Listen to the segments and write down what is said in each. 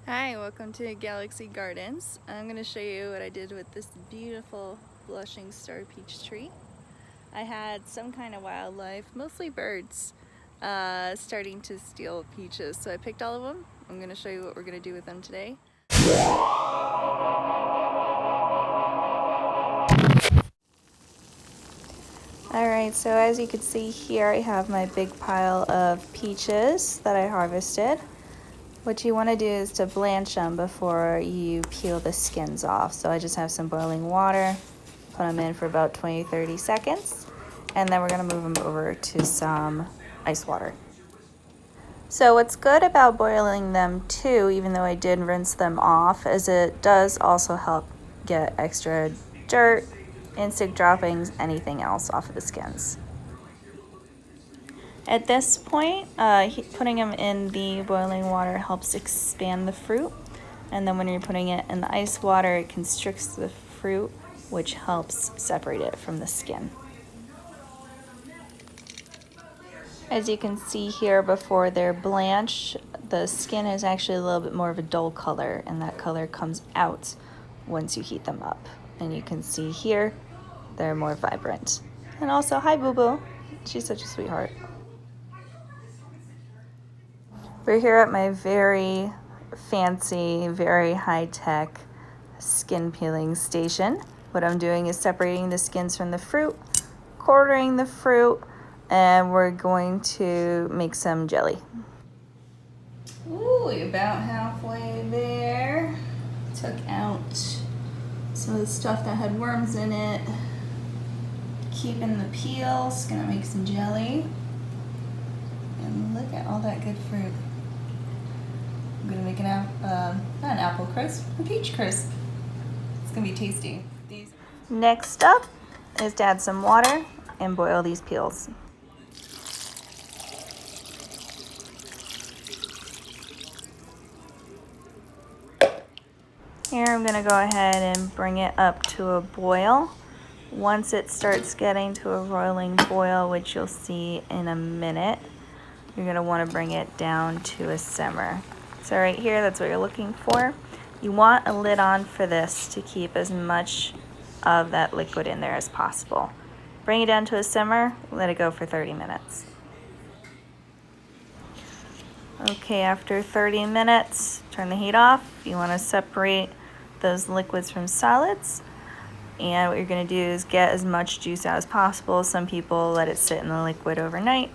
Hi, welcome to Galaxy Gardens. I'm going to show you what I did with this beautiful blushing star peach tree. I had some kind of wildlife, mostly birds, starting to steal peaches, so I picked all of them. I'm going to show you what we're going to do with them today. Alright, so as you can see here, I have my big pile of peaches that I harvested. What you want to do is to blanch them before you peel the skins off. So I just have some boiling water, put them in for about 20-30 seconds, and then we're going to move them over to some ice water. So what's good about boiling them too, even though I did rinse them off, is it does also help get extra dirt, insect droppings, anything else off of the skins. At this point, putting them in the boiling water helps expand the fruit, and then when you're putting it in the ice water, it constricts the fruit, which helps separate it from the skin. As you can see here, before they're blanched, the skin is actually a little bit more of a dull color, and that color comes out once you heat them up. And you can see here, they're more vibrant. And also, hi Boo Boo, she's such a sweetheart. We're here at my very fancy, very high-tech skin peeling station. What I'm doing is separating the skins from the fruit, quartering the fruit, and we're going to make some jelly. Ooh, about halfway there. Took out some of the stuff that had worms in it. Keeping the peels, gonna make some jelly. And look at all that good fruit. I'm gonna make not an apple crisp, a peach crisp. It's gonna be tasty. Next up is to add some water and boil these peels. Here I'm gonna go ahead and bring it up to a boil. Once it starts getting to a rolling boil, which you'll see in a minute, you're gonna wanna bring it down to a simmer. So right here, that's what you're looking for. You want a lid on for this to keep as much of that liquid in there as possible. Bring it down to a simmer, let it go for 30 minutes. Okay, after 30 minutes, turn the heat off. You wanna separate those liquids from solids. And what you're gonna do is get as much juice out as possible. Some people let it sit in the liquid overnight.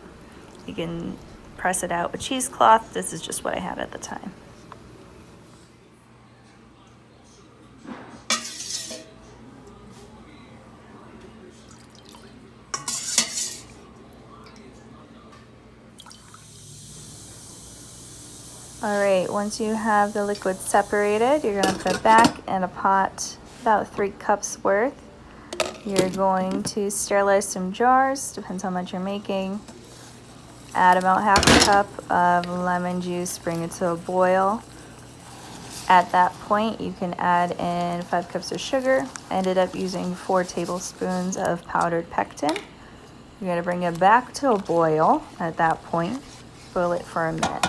You can press it out with cheesecloth. This is just what I had at the time. All right, once you have the liquid separated, you're gonna put it back in a pot, about 3 cups worth. You're going to sterilize some jars, depends how much you're making. Add about half a cup of lemon juice, bring it to a boil. At that point, you can add in 5 cups of sugar. I ended up using 4 tablespoons of powdered pectin. You're gonna bring it back to a boil at that point. Boil it for a minute.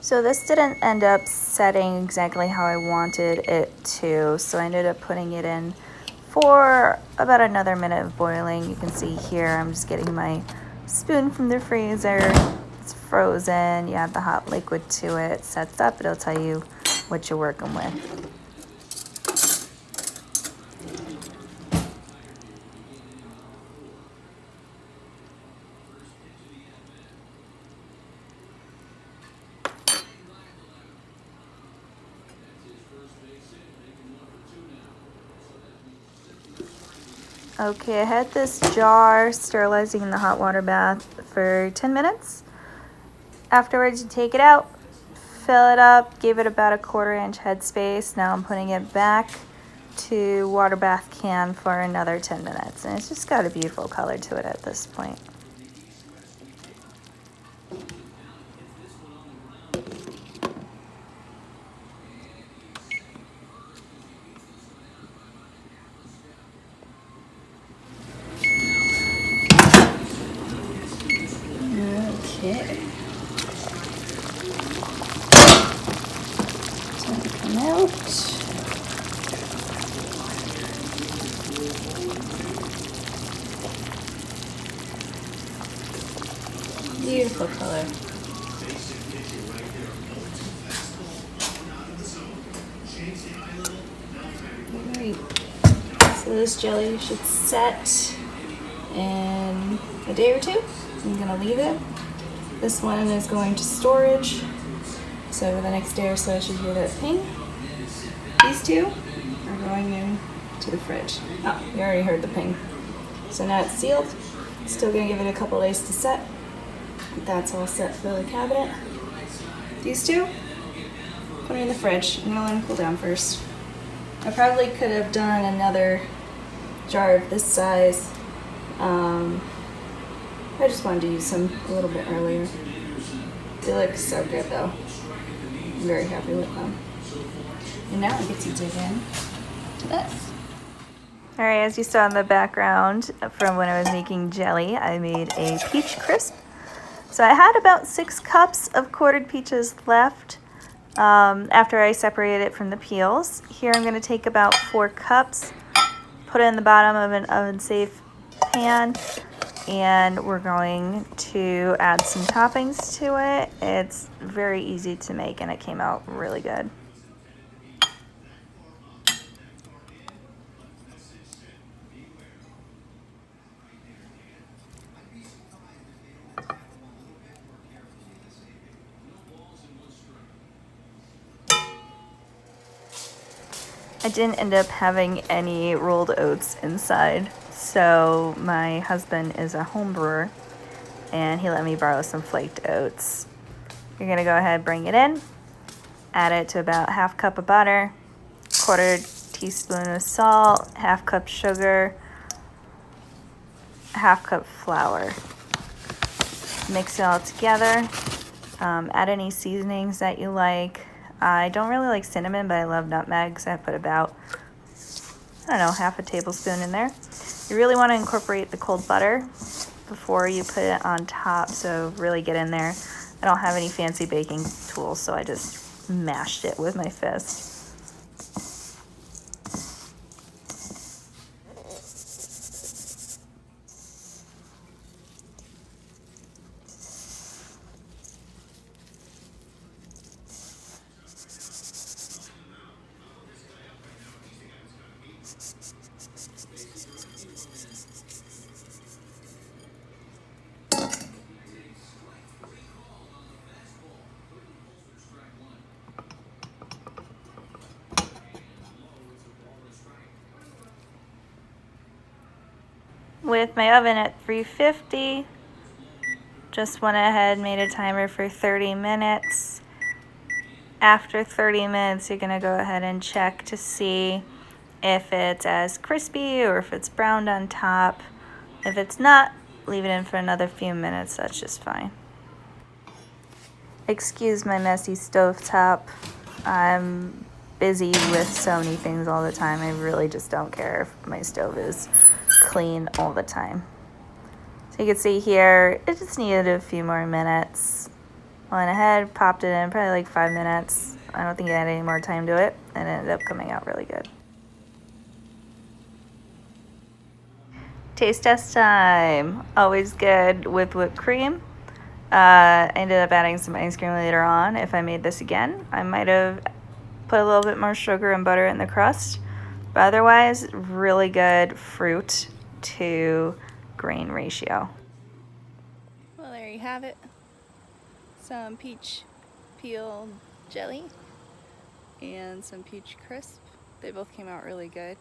So this didn't end up setting exactly how I wanted it to, so I ended up putting it in for about another minute of boiling. You can see here I'm just getting my spoon from the freezer. It's frozen. You add the hot liquid to it. It sets up. It'll tell you what you're working with. Okay, I had this jar sterilizing in the hot water bath for 10 minutes. Afterwards, you take it out, fill it up, give it about a 1/4 inch headspace. Now I'm putting it back to water bath can for another 10 minutes. And it's just got a beautiful color to it at this point. Okay. Time to come out. Beautiful color. Alright, so this jelly should set in a day or two. I'm gonna leave it. This one is going to storage. So over the next day or so I should hear that ping. These two are going in to the fridge. Oh, you already heard the ping. So now it's sealed. Still gonna give it a couple days to set. That's all set for the cabinet. These two, put it in the fridge. I'm gonna let them cool down first. I probably could have done another jar of this size. I just wanted to use some a little bit earlier. They look so good though. I'm very happy with them. And now I get to dig in to this. All right, as you saw in the background from when I was making jelly, I made a peach crisp. So I had about 6 cups of quartered peaches left after I separated it from the peels. Here I'm gonna take about 4 cups, put it in the bottom of an oven-safe pan, and we're going to add some toppings to it. It's very easy to make and it came out really good. I didn't end up having any rolled oats inside, so my husband is a home brewer and he let me borrow some flaked oats. You're gonna go ahead, bring it in, add it to about 1/2 cup of butter, 1/4 teaspoon of salt, 1/2 cup sugar, 1/2 cup flour. Mix it all together. Add any seasonings that you like. I don't really like cinnamon, but I love nutmeg, so I put about, I don't know, 1/2 tablespoon in there. You really want to incorporate the cold butter before you put it on top, so really get in there. I don't have any fancy baking tools, so I just mashed it with my fist. With my oven at 350, just went ahead and made a timer for 30 minutes. After 30 minutes, you're gonna go ahead and check to see if it's as crispy or if it's browned on top. If it's not, leave it in for another few minutes, that's just fine. Excuse my messy stovetop. I'm busy with so many things all the time. I really just don't care if my stove is clean all the time. So you can see here, it just needed a few more minutes. Went ahead, popped it in, probably like 5 minutes. I don't think I had any more time to it, and it ended up coming out really good. Taste test time. Always good with whipped cream. I ended up adding some ice cream later on. If I made this again, I might have put a little bit more sugar and butter in the crust. But otherwise, really good fruit to grain ratio. Well, there you have it. Some peach peel jelly and some peach crisp. They both came out really good.